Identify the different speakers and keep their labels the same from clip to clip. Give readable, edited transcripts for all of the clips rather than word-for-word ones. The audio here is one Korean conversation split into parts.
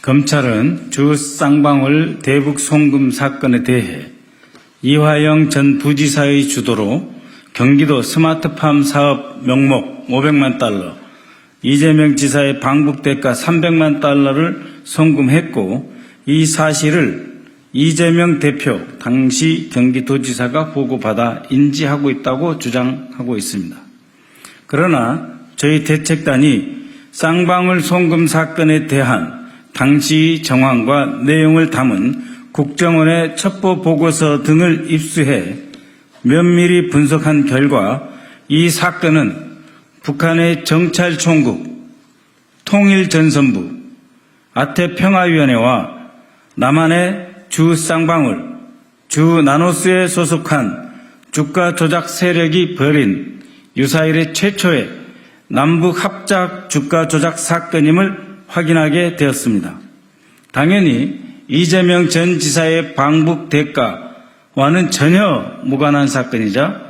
Speaker 1: 검찰은 주 쌍방울 대북 송금 사건에 대해 이화영 전 부지사의 주도로 경기도 스마트팜 사업 명목 500만 달러, 이재명 지사의 방북 대가 300만 달러를 송금했고, 이 사실을 이재명 대표 당시 경기도지사가 보고받아 인지하고 있다고 주장하고 있습니다. 그러나 저희 대책단이 쌍방울 송금 사건에 대한 당시 정황과 내용을 담은 국정원의 첩보 보고서 등을 입수해 면밀히 분석한 결과 이 사건은 북한의 정찰총국, 통일전선부, 아태평화위원회와 남한의 주 쌍방울, 주 나노스에 소속한 주가 조작 세력이 벌인 유사일의 최초의 남북 합작 주가 조작 사건임을 확인하게 되었습니다. 당연히 이재명 전 지사의 방북 대가와는 전혀 무관한 사건이자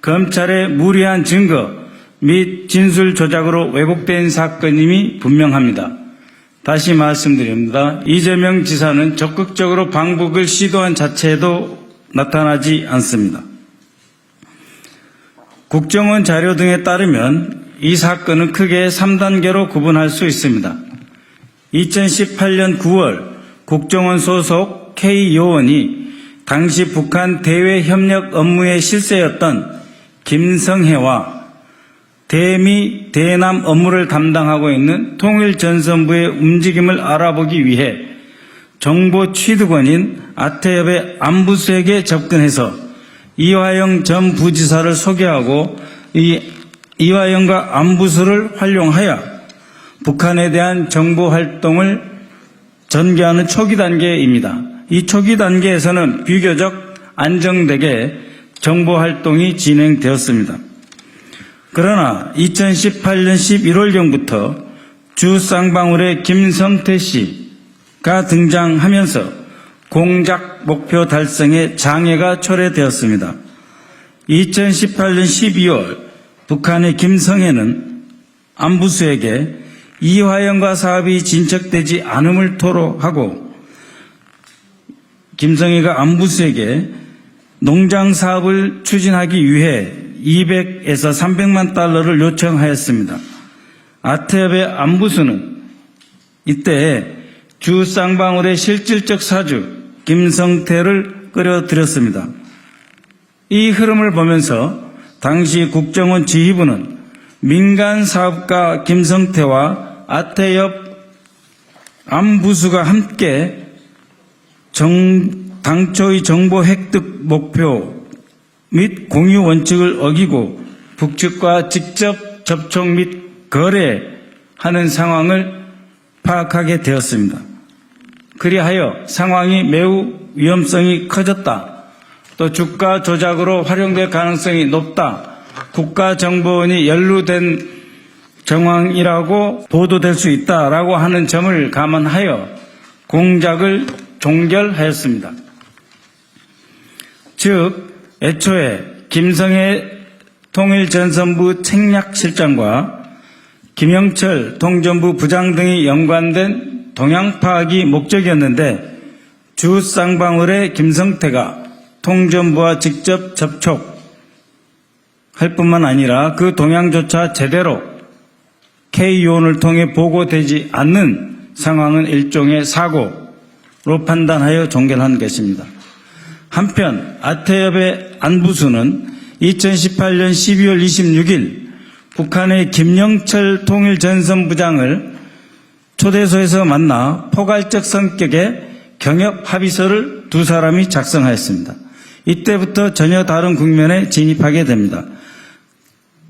Speaker 1: 검찰의 무리한 증거 및 진술 조작으로 왜곡된 사건임이 분명합니다. 다시 말씀드립니다. 이재명 지사는 적극적으로 방북을 시도한 자체도 나타나지 않습니다. 국정원 자료 등에 따르면 이 사건은 크게 3단계로 구분할 수 있습니다. 2018년 9월 국정원 소속 K 요원이 당시 북한 대외 협력 업무의 실세였던 김성혜와 대미 대남 업무를 담당하고 있는 통일전선부의 움직임을 알아보기 위해 정보 취득원인 아태협의 안부수에게 접근해서 이화영 전 부지사를 소개하고 이화영과 안부수를 활용하여 북한에 대한 정보 활동을 전개하는 초기 단계입니다. 이 초기 단계에서는 비교적 안정되게 정보 활동이 진행되었습니다. 그러나 2018년 11월경부터 주 쌍방울의 김성태 씨가 등장하면서 공작 목표 달성에 장애가 초래되었습니다. 2018년 12월 북한의 김성혜는 안부수에게 이화영과 사업이 진척되지 않음을 토로하고 김성혜가 안부수에게 농장 사업을 추진하기 위해 200에서 300만 달러를 요청하였습니다. 아태협의 안부수는 이때 주 쌍방울의 실질적 사주 김성태를 끌어들였습니다. 이 흐름을 보면서 당시 국정원 지휘부는 민간 사업가 김성태와 아태협 안부수가 함께 당초의 정보 획득 목표 및 공유 원칙을 어기고 북측과 직접 접촉 및 거래하는 상황을 파악하게 되었습니다. 그리하여 상황이 매우 위험성이 커졌다. 또 주가 조작으로 활용될 가능성이 높다. 국가정보원이 연루된 정황이라고 보도될 수 있다라고 하는 점을 감안하여 공작을 종결하였습니다. 즉 애초에 김성혜 통일전선부 책략실장과 김영철 통전부 부장 등이 연관된 동향 파악이 목적이었는데 주 쌍방울의 김성태가 통전부와 직접 접촉할 뿐만 아니라 그 동향조차 제대로 K요원을 통해 보고되지 않는 상황은 일종의 사고로 판단하여 종결한 것입니다. 한편 아태협의 안부수는 2018년 12월 26일 북한의 김영철 통일전선부장을 초대소에서 만나 포괄적 성격의 경협 합의서를 두 사람이 작성하였습니다. 이때부터 전혀 다른 국면에 진입하게 됩니다.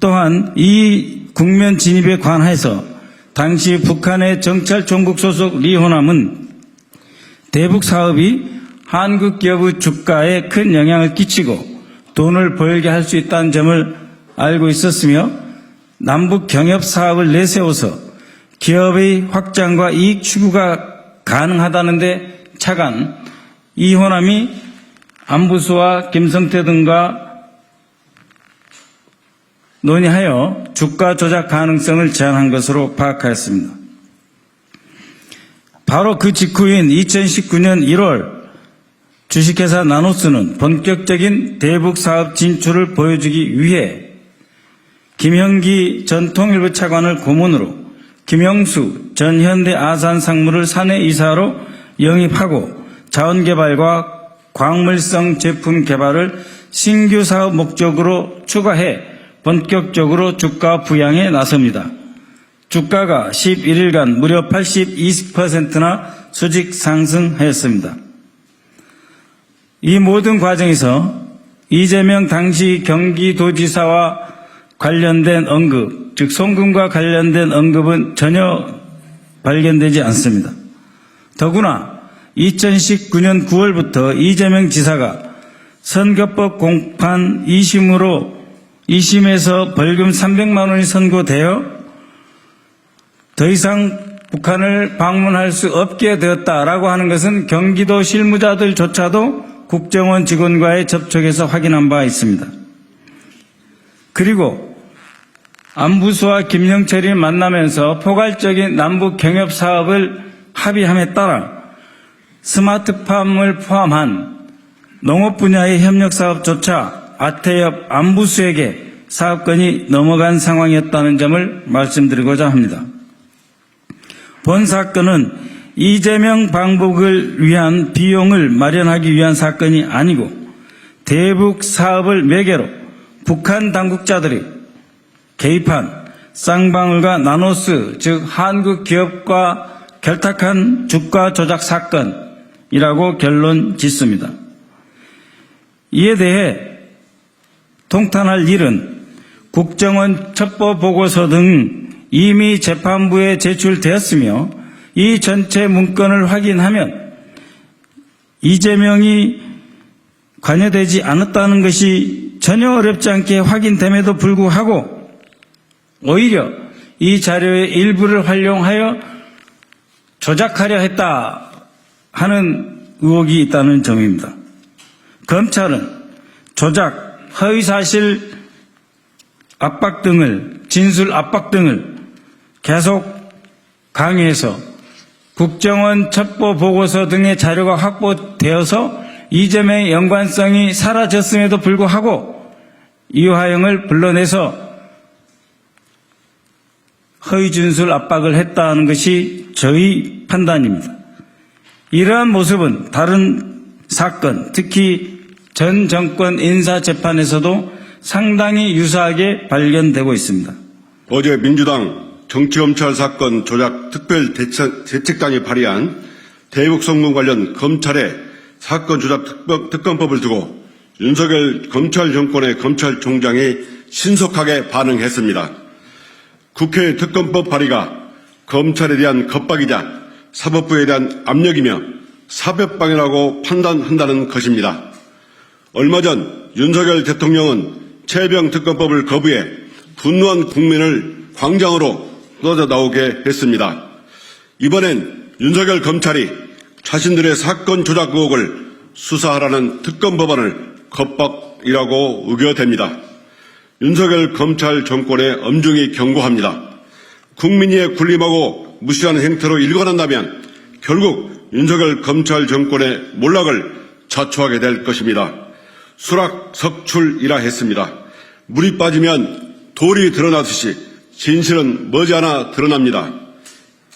Speaker 1: 또한 이 국면 진입에 관해서 당시 북한의 정찰총국 소속 리호남은 대북 사업이 한국 기업의 주가에 큰 영향을 끼치고 돈을 벌게 할 수 있다는 점을 알고 있었으며 남북 경협 사업을 내세워서 기업의 확장과 이익 추구가 가능하다는 데 차간 이호남이 안부수와 김성태 등과 논의하여 주가 조작 가능성을 제안한 것으로 파악하였습니다. 바로 그 직후인 2019년 1월 주식회사 나노스는 본격적인 대북 사업 진출을 보여주기 위해 김형기 전 통일부 차관을 고문으로 김영수 전 현대 아산상무를 사내이사로 영입하고 자원개발과 광물성 제품 개발을 신규 사업 목적으로 추가해 본격적으로 주가 부양에 나섭니다. 주가가 11일간 무려 82%나 수직 상승하였습니다. 이 모든 과정에서 이재명 당시 경기도지사와 관련된 언급, 즉 송금과 관련된 언급은 전혀 발견되지 않습니다. 더구나 2019년 9월부터 이재명 지사가 선거법 공판 2심에서 벌금 300만 원이 선고되어 더 이상 북한을 방문할 수 없게 되었다라고 하는 것은 경기도 실무자들조차도 국정원 직원과의 접촉에서 확인한 바 있습니다. 그리고 안부수와 김영철이 만나면서 포괄적인 남북 경협 사업을 합의함에 따라 스마트팜을 포함한 농업 분야의 협력 사업조차 아태엽 안부수에게 사업권이 넘어간 상황이었다는 점을 말씀드리고자 합니다. 본 사건은 이재명 방북을 위한 비용을 마련하기 위한 사건이 아니고 대북 사업을 매개로 북한 당국자들이 개입한 쌍방울과 나노스, 즉 한국 기업과 결탁한 주가 조작 사건이라고 결론 짓습니다. 이에 대해 통탄할 일은 국정원 첩보 보고서 등 이미 재판부에 제출되었으며 이 전체 문건을 확인하면 이재명이 관여되지 않았다는 것이 전혀 어렵지 않게 확인됨에도 불구하고 오히려 이 자료의 일부를 활용하여 조작하려 했다 하는 의혹이 있다는 점입니다. 검찰은 조작, 허위사실 압박 등을, 진술 압박 등을 계속 강요해서 국정원 첩보 보고서 등의 자료가 확보되어서 이재명의 연관성이 사라졌음에도 불구하고 이화영을 불러내서 허위 진술 압박을 했다는 것이 저희 판단입니다. 이러한 모습은 다른 사건, 특히 전 정권 인사재판에서도 상당히 유사하게 발견되고 있습니다.
Speaker 2: 어제 민주당 정치검찰 사건 조작 특별대책단이 발의한 대북송금 관련 검찰의 사건 조작 특검법을 두고 윤석열 검찰 정권의 검찰총장이 신속하게 반응했습니다. 국회 특검법 발의가 검찰에 대한 겁박이자 사법부에 대한 압력이며 사법방해라고 판단한다는 것입니다. 얼마 전 윤석열 대통령은 최병 특검법을 거부해 분노한 국민을 광장으로 쏟아져 나오게 했습니다. 이번엔 윤석열 검찰이 자신들의 사건 조작 의혹을 수사하라는 특검법안을 겁박이라고 우겨댑니다. 윤석열 검찰 정권에 엄중히 경고합니다. 국민의 군림하고 무시하는 행태로 일관한다면 결국 윤석열 검찰 정권의 몰락을 자초하게 될 것입니다. 수락석출이라 했습니다. 물이 빠지면 돌이 드러나듯이 진실은 머지않아 드러납니다.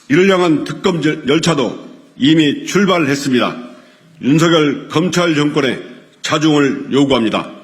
Speaker 2: 이를 향한 특검 열차도 이미 출발했습니다. 윤석열 검찰 정권의 자중을 요구합니다.